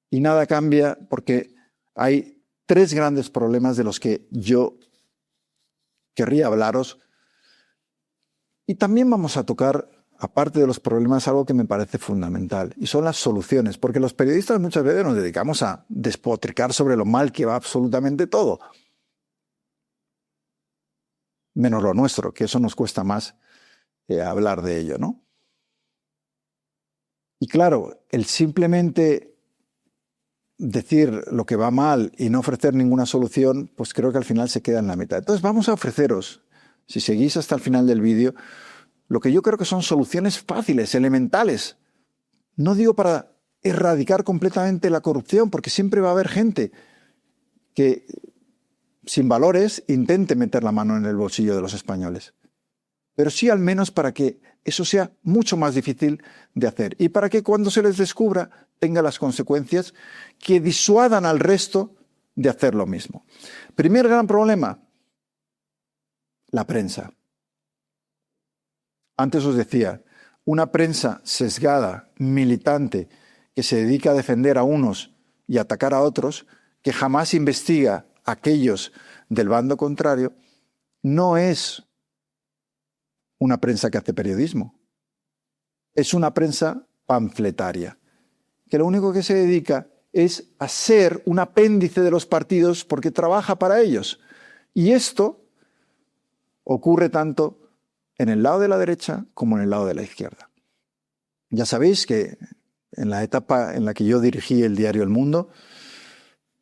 y nada cambia porque hay tres grandes problemas de los que yo querría hablaros. Y también vamos a tocar, aparte de los problemas, algo que me parece fundamental, y son las soluciones, porque los periodistas muchas veces nos dedicamos a despotricar sobre lo mal que va absolutamente todo, menos lo nuestro, que eso nos cuesta más hablar de ello, ¿no? Y claro, el simplemente decir lo que va mal y no ofrecer ninguna solución, pues creo que al final se queda en la mitad. Entonces vamos a ofreceros, si seguís hasta el final del vídeo, lo que yo creo que son soluciones fáciles, elementales. No digo para erradicar completamente la corrupción, porque siempre va a haber gente que, sin valores, intente meter la mano en el bolsillo de los españoles. Pero sí al menos para que eso sea mucho más difícil de hacer y para que cuando se les descubra tenga las consecuencias que disuadan al resto de hacer lo mismo. Primer gran problema, la prensa. Antes os decía, una prensa sesgada, militante, que se dedica a defender a unos y atacar a otros, que jamás investiga a aquellos del bando contrario, no es una prensa que hace periodismo. Es una prensa panfletaria, que lo único que se dedica es a ser un apéndice de los partidos porque trabaja para ellos. Y esto ocurre tanto en el lado de la derecha como en el lado de la izquierda. Ya sabéis que en la etapa en la que yo dirigí el diario El Mundo,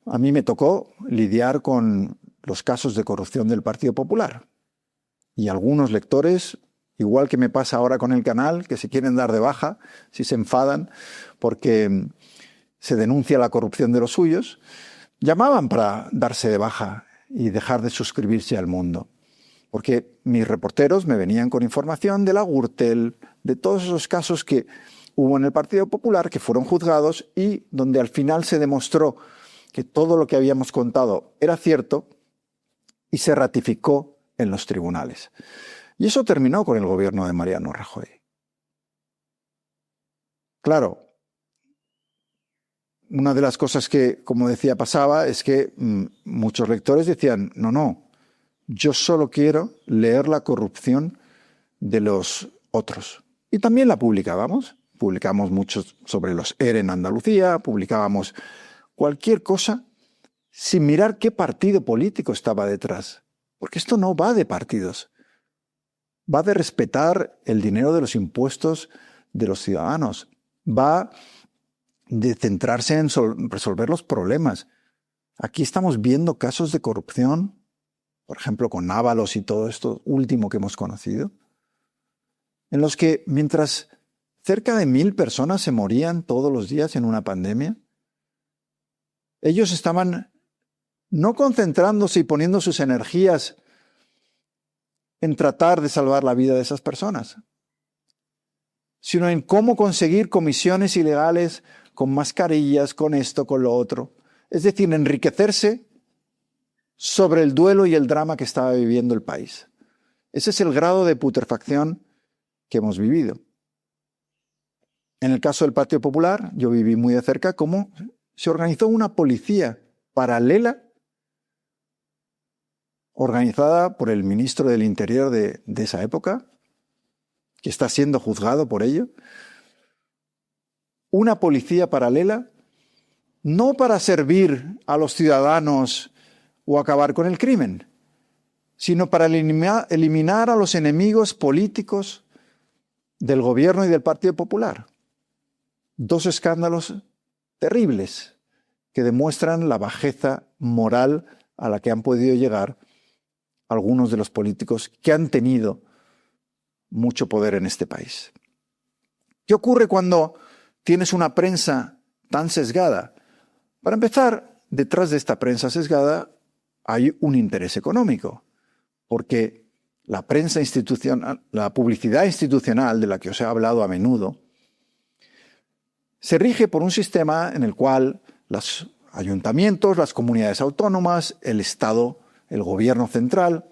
a mí me tocó lidiar con los casos de corrupción del Partido Popular. Y algunos lectores, igual que me pasa ahora con el canal, que se quieren dar de baja, si se enfadan porque se denuncia la corrupción de los suyos, llamaban para darse de baja y dejar de suscribirse al Mundo. Porque mis reporteros me venían con información de la Gürtel, de todos esos casos que hubo en el Partido Popular, que fueron juzgados y donde al final se demostró que todo lo que habíamos contado era cierto y se ratificó en los tribunales. Y eso terminó con el gobierno de Mariano Rajoy. Claro, una de las cosas que, como decía, pasaba es que muchos lectores decían, no, yo solo quiero leer la corrupción de los otros. Y también la publicábamos. Publicamos mucho sobre los ERE en Andalucía, publicábamos cualquier cosa sin mirar qué partido político estaba detrás. Porque esto no va de partidos. Va de respetar el dinero de los impuestos de los ciudadanos. Va de centrarse en resolver los problemas. Aquí estamos viendo casos de corrupción, por ejemplo, con Ábalos y todo esto último que hemos conocido, en los que mientras cerca de 1000 personas se morían todos los días en una pandemia, ellos estaban no concentrándose y poniendo sus energías en tratar de salvar la vida de esas personas, sino en cómo conseguir comisiones ilegales con mascarillas, con esto, con lo otro. Es decir, enriquecerse sobre el duelo y el drama que estaba viviendo el país. Ese es el grado de putrefacción que hemos vivido. En el caso del Partido Popular, yo viví muy de cerca cómo se organizó una policía paralela organizada por el ministro del Interior de esa época, que está siendo juzgado por ello. Una policía paralela, no para servir a los ciudadanos o acabar con el crimen, sino para eliminar a los enemigos políticos del gobierno y del Partido Popular. Dos escándalos terribles que demuestran la bajeza moral a la que han podido llegar algunos de los políticos que han tenido mucho poder en este país. ¿Qué ocurre cuando tienes una prensa tan sesgada? Para empezar, detrás de esta prensa sesgada hay un interés económico, porque la prensa institucional, la publicidad institucional de la que os he hablado a menudo, se rige por un sistema en el cual los ayuntamientos, las comunidades autónomas, el Estado, el gobierno central,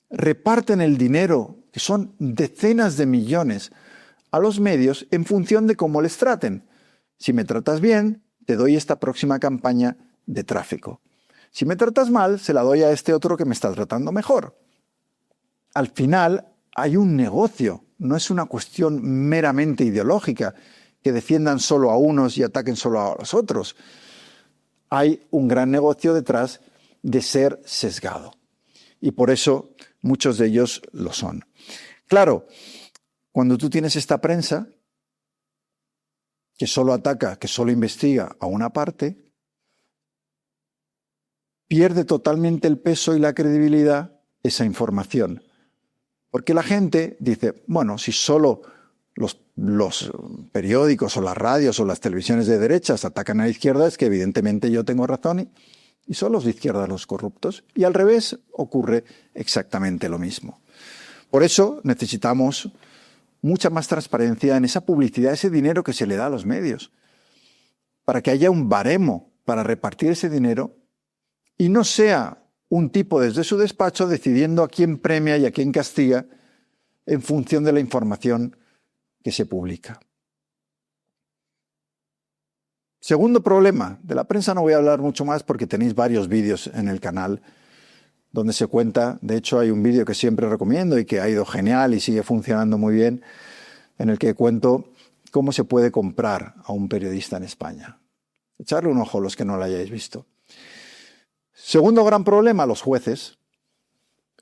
reparten el dinero, que son decenas de millones, a los medios en función de cómo les traten. Si me tratas bien, te doy esta próxima campaña de tráfico. Si me tratas mal, se la doy a este otro que me está tratando mejor. Al final hay un negocio, no es una cuestión meramente ideológica, que defiendan solo a unos y ataquen solo a los otros. Hay un gran negocio detrás de ser sesgado. Y por eso muchos de ellos lo son. Claro, cuando tú tienes esta prensa que solo ataca, que solo investiga a una parte, pierde totalmente el peso y la credibilidad esa información. Porque la gente dice, bueno, si solo los periódicos o las radios o las televisiones de derechas atacan a la izquierda, es que evidentemente yo tengo razón y son los de izquierda los corruptos. Y al revés ocurre exactamente lo mismo. Por eso necesitamos mucha más transparencia en esa publicidad, ese dinero que se le da a los medios, para que haya un baremo para repartir ese dinero y no sea un tipo desde su despacho decidiendo a quién premia y a quién castiga en función de la información que se publica. Segundo problema, de la prensa no voy a hablar mucho más porque tenéis varios vídeos en el canal donde se cuenta, de hecho hay un vídeo que siempre recomiendo y que ha ido genial y sigue funcionando muy bien, en el que cuento cómo se puede comprar a un periodista en España. Echarle un ojo a los que no lo hayáis visto. Segundo gran problema, los jueces.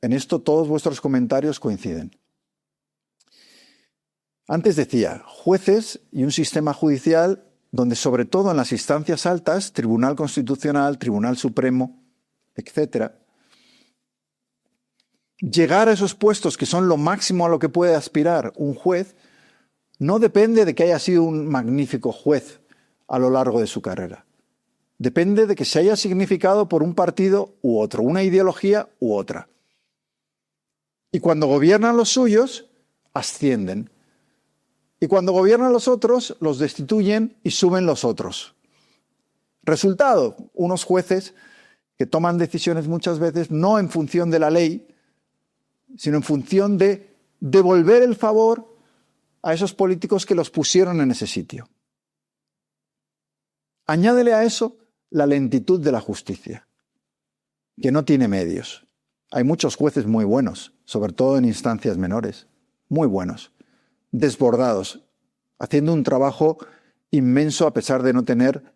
En esto todos vuestros comentarios coinciden. Antes decía, jueces y un sistema judicial donde sobre todo en las instancias altas, Tribunal Constitucional, Tribunal Supremo, etc., llegar a esos puestos que son lo máximo a lo que puede aspirar un juez, no depende de que haya sido un magnífico juez a lo largo de su carrera. Depende de que se haya significado por un partido u otro, una ideología u otra. Y cuando gobiernan los suyos, ascienden. Y cuando gobiernan los otros, los destituyen y suben los otros. Resultado, unos jueces que toman decisiones muchas veces no en función de la ley, sino en función de devolver el favor a esos políticos que los pusieron en ese sitio. Añádele a eso la lentitud de la justicia, que no tiene medios. Hay muchos jueces muy buenos, sobre todo en instancias menores, muy buenos, desbordados, haciendo un trabajo inmenso a pesar de no tener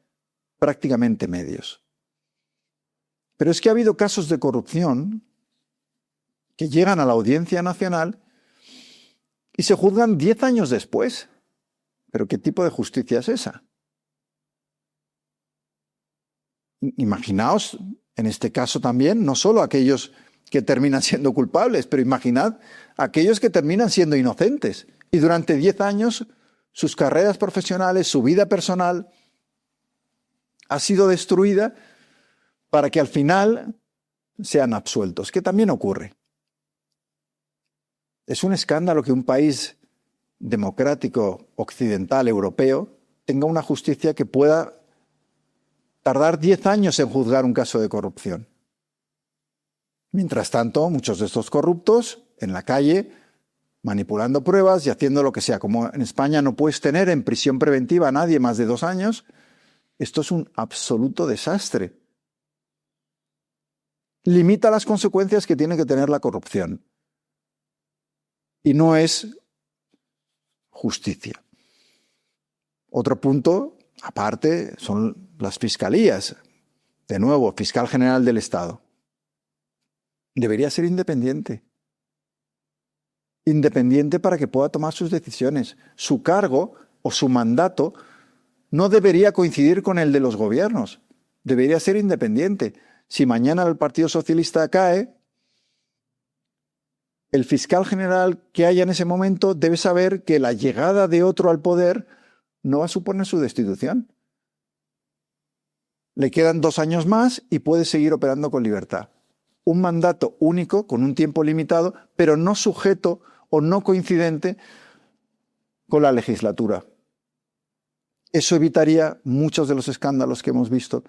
prácticamente medios. Pero es que ha habido casos de corrupción que llegan a la Audiencia Nacional y se juzgan 10 años después. ¿Pero qué tipo de justicia es esa? Imaginaos, en este caso también, no solo aquellos que terminan siendo culpables, pero imaginad aquellos que terminan siendo inocentes. Y durante 10 años, sus carreras profesionales, su vida personal, ha sido destruida para que al final sean absueltos, que también ocurre. Es un escándalo que un país democrático, occidental, europeo, tenga una justicia que pueda tardar 10 años en juzgar un caso de corrupción. Mientras tanto, muchos de estos corruptos, en la calle, manipulando pruebas y haciendo lo que sea. Como en España no puedes tener en prisión preventiva a nadie más de 2 años, esto es un absoluto desastre. Limita las consecuencias que tiene que tener la corrupción. Y no es justicia. Otro punto, aparte, son las fiscalías. De nuevo, fiscal general del Estado. Debería ser independiente. Independiente para que pueda tomar sus decisiones. Su cargo o su mandato no debería coincidir con el de los gobiernos. Debería ser independiente. Si mañana el Partido Socialista cae, el fiscal general que haya en ese momento debe saber que la llegada de otro al poder no va a suponer su destitución. Le quedan 2 años más y puede seguir operando con libertad. Un mandato único, con un tiempo limitado, pero no sujeto o no coincidente con la legislatura. Eso evitaría muchos de los escándalos que hemos visto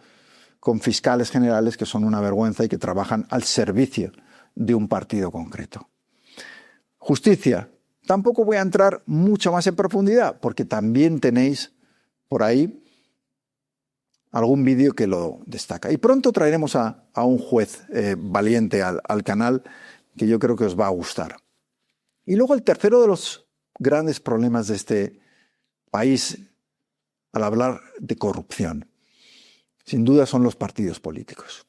con fiscales generales que son una vergüenza y que trabajan al servicio de un partido concreto. Justicia. Tampoco voy a entrar mucho más en profundidad, porque también tenéis por ahí algún vídeo que lo destaca. Y pronto traeremos a un juez valiente al canal que yo creo que os va a gustar. Y luego el tercero de los grandes problemas de este país al hablar de corrupción, sin duda son los partidos políticos.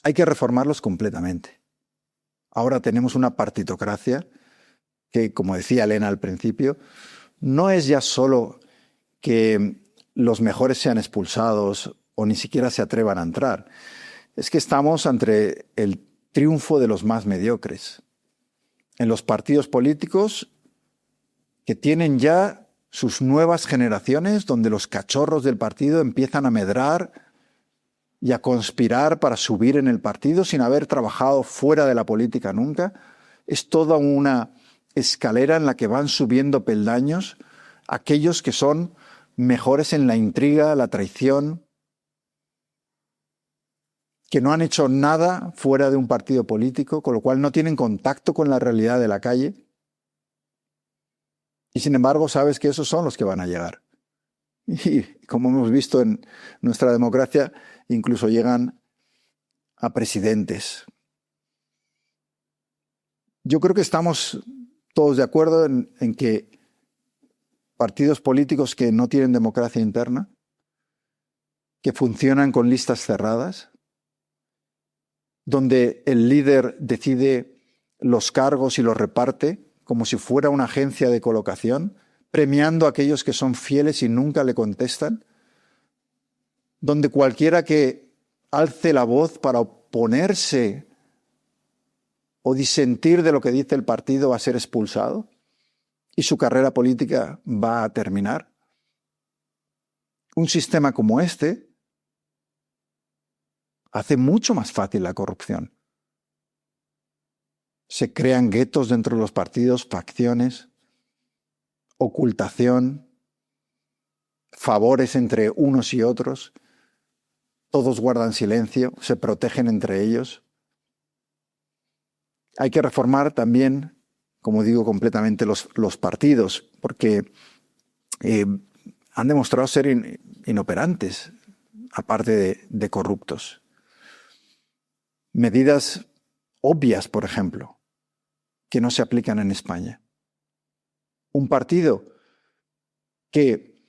Hay que reformarlos completamente. Ahora tenemos una partitocracia que, como decía Elena al principio, no es ya solo que los mejores sean expulsados o ni siquiera se atrevan a entrar. Es que estamos ante el triunfo de los más mediocres. En los partidos políticos que tienen ya sus nuevas generaciones, donde los cachorros del partido empiezan a medrar y a conspirar para subir en el partido sin haber trabajado fuera de la política nunca. Es toda una escalera en la que van subiendo peldaños aquellos que son mejores en la intriga, la traición, que no han hecho nada fuera de un partido político, con lo cual no tienen contacto con la realidad de la calle. Y sin embargo, sabes que esos son los que van a llegar. Y como hemos visto en nuestra democracia, incluso llegan a presidentes. Yo creo que estamos todos de acuerdo en que partidos políticos que no tienen democracia interna, que funcionan con listas cerradas, donde el líder decide los cargos y los reparte como si fuera una agencia de colocación, premiando a aquellos que son fieles y nunca le contestan, donde cualquiera que alce la voz para oponerse o disentir de lo que dice el partido va a ser expulsado y su carrera política va a terminar. Un sistema como este hace mucho más fácil la corrupción. Se crean guetos dentro de los partidos, facciones, ocultación, favores entre unos y otros. Todos guardan silencio, se protegen entre ellos. Hay que reformar también, como digo, completamente los partidos, porque han demostrado ser inoperantes, aparte de corruptos. Medidas obvias, por ejemplo, que no se aplican en España. Un partido que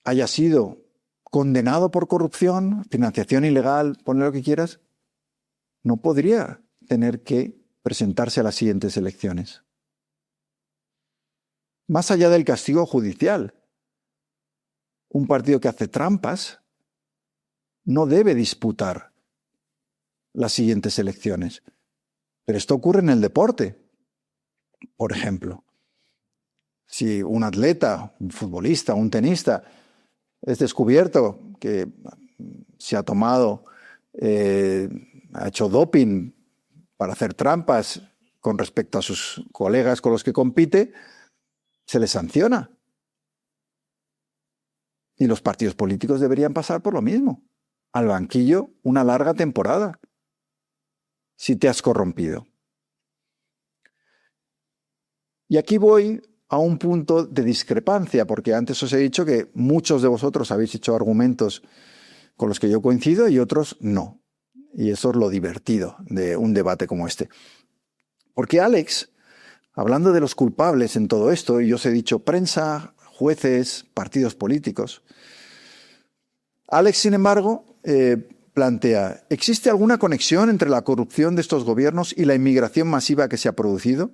haya sido condenado por corrupción, financiación ilegal, ponle lo que quieras, no podría tener que presentarse a las siguientes elecciones. Más allá del castigo judicial, un partido que hace trampas no debe disputar las siguientes elecciones. Pero esto ocurre en el deporte, por ejemplo. Si un atleta, un futbolista, un tenista es descubierto que se ha tomado, ha hecho doping para hacer trampas con respecto a sus colegas con los que compite, se les sanciona. Y los partidos políticos deberían pasar por lo mismo. Al banquillo una larga temporada, si te has corrompido. Y aquí voy a un punto de discrepancia, porque antes os he dicho que muchos de vosotros habéis hecho argumentos con los que yo coincido y otros no. Y eso es lo divertido de un debate como este. Porque Alex, hablando de los culpables en todo esto, y yo os he dicho prensa, jueces, partidos políticos, Alex, sin embargo, plantea, ¿existe alguna conexión entre la corrupción de estos gobiernos y la inmigración masiva que se ha producido?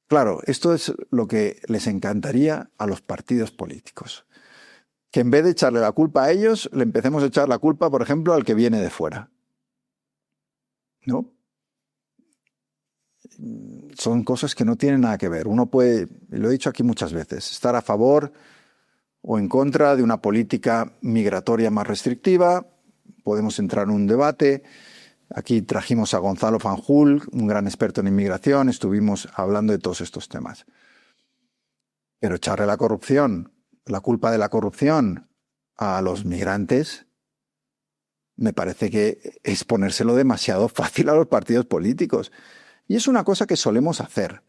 Claro, esto es lo que les encantaría a los partidos políticos. Que en vez de echarle la culpa a ellos, le empecemos a echar la culpa, por ejemplo, al que viene de fuera. ¿No? Son cosas que no tienen nada que ver. Uno puede, y lo he dicho aquí muchas veces, estar a favor o en contra de una política migratoria más restrictiva. Podemos entrar en un debate. Aquí trajimos a Gonzalo Fanjul, un gran experto en inmigración, estuvimos hablando de todos estos temas. Pero echarle la culpa de la corrupción a los migrantes, me parece que es ponérselo demasiado fácil a los partidos políticos. Y es una cosa que solemos hacer.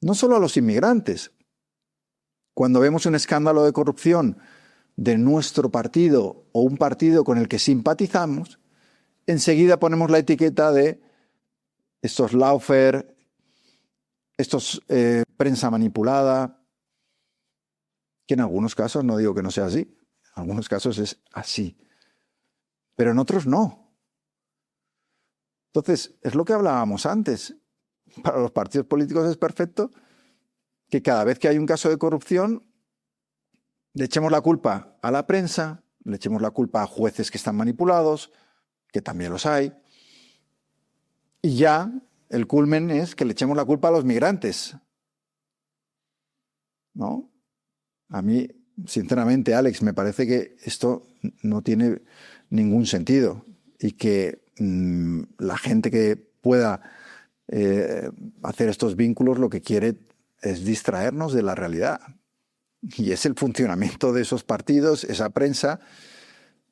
No solo a los inmigrantes. Cuando vemos un escándalo de corrupción de nuestro partido o un partido con el que simpatizamos, enseguida ponemos la etiqueta de estos Laufer, estos prensa manipulada, que en algunos casos, no digo que no sea así, en algunos casos es así, pero en otros no. Entonces, es lo que hablábamos antes. Para los partidos políticos es perfecto que cada vez que hay un caso de corrupción le echemos la culpa a la prensa, le echemos la culpa a jueces que están manipulados, que también los hay, y ya el culmen es que le echemos la culpa a los migrantes, ¿no? A mí, sinceramente, Alex, me parece que esto no tiene ningún sentido y que la gente que pueda hacer estos vínculos lo que quiere es distraernos de la realidad. Y es el funcionamiento de esos partidos, esa prensa,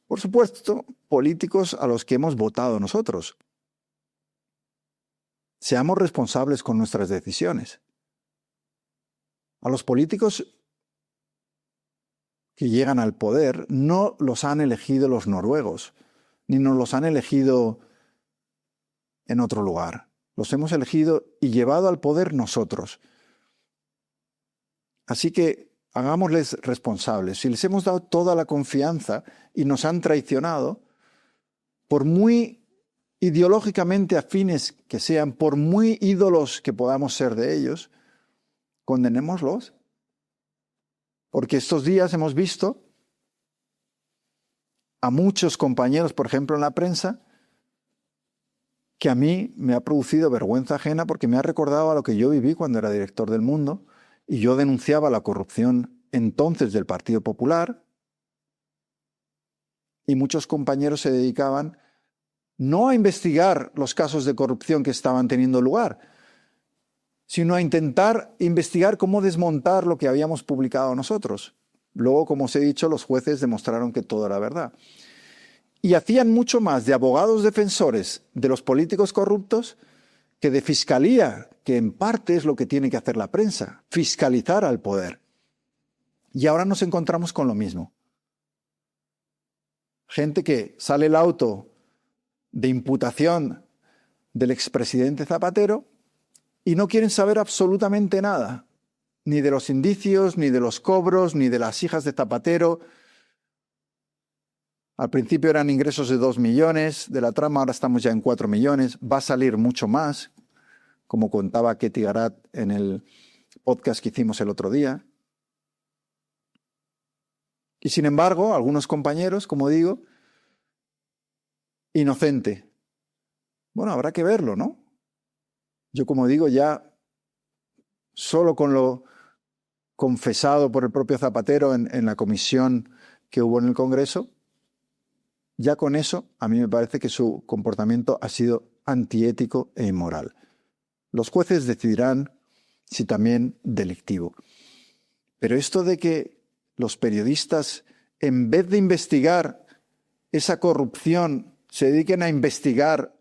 por supuesto, políticos a los que hemos votado nosotros. Seamos responsables con nuestras decisiones. A los políticos que llegan al poder no los han elegido los noruegos, ni nos los han elegido en otro lugar. Los hemos elegido y llevado al poder nosotros. Así que hagámosles responsables. Si les hemos dado toda la confianza y nos han traicionado, por muy ideológicamente afines que sean, por muy ídolos que podamos ser de ellos, condenémoslos. Porque estos días hemos visto a muchos compañeros, por ejemplo, en la prensa, que a mí me ha producido vergüenza ajena porque me ha recordado a lo que yo viví cuando era director del Mundo y yo denunciaba la corrupción entonces del Partido Popular y muchos compañeros se dedicaban no a investigar los casos de corrupción que estaban teniendo lugar, sino a intentar investigar cómo desmontar lo que habíamos publicado nosotros. Luego, como os he dicho, los jueces demostraron que todo era verdad. Y hacían mucho más de abogados defensores de los políticos corruptos que de fiscalía, que en parte es lo que tiene que hacer la prensa, fiscalizar al poder. Y ahora nos encontramos con lo mismo. Gente que sale el auto de imputación del expresidente Zapatero y no quieren saber absolutamente nada, ni de los indicios, ni de los cobros, ni de las hijas de Zapatero. Al principio eran ingresos de 2 millones, de la trama ahora estamos ya en 4 millones, va a salir mucho más, como contaba Ketty Garat en el podcast que hicimos el otro día. Y sin embargo, algunos compañeros, como digo, inocente. Bueno, habrá que verlo, ¿no? Yo, como digo, ya solo con lo confesado por el propio Zapatero en la comisión que hubo en el Congreso, ya con eso a mí me parece que su comportamiento ha sido antiético e inmoral. Los jueces decidirán si también delictivo. Pero esto de que los periodistas, en vez de investigar esa corrupción, se dediquen a investigar,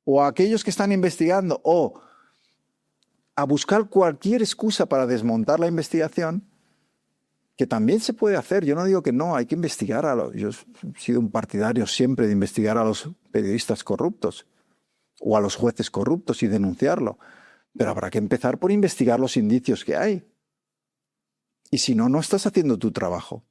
o a aquellos que están investigando, o a buscar cualquier excusa para desmontar la investigación, que también se puede hacer. Yo no digo que no, hay que investigar yo he sido un partidario siempre de investigar a los periodistas corruptos o a los jueces corruptos y denunciarlo. Pero habrá que empezar por investigar los indicios que hay. Y si no, no estás haciendo tu trabajo.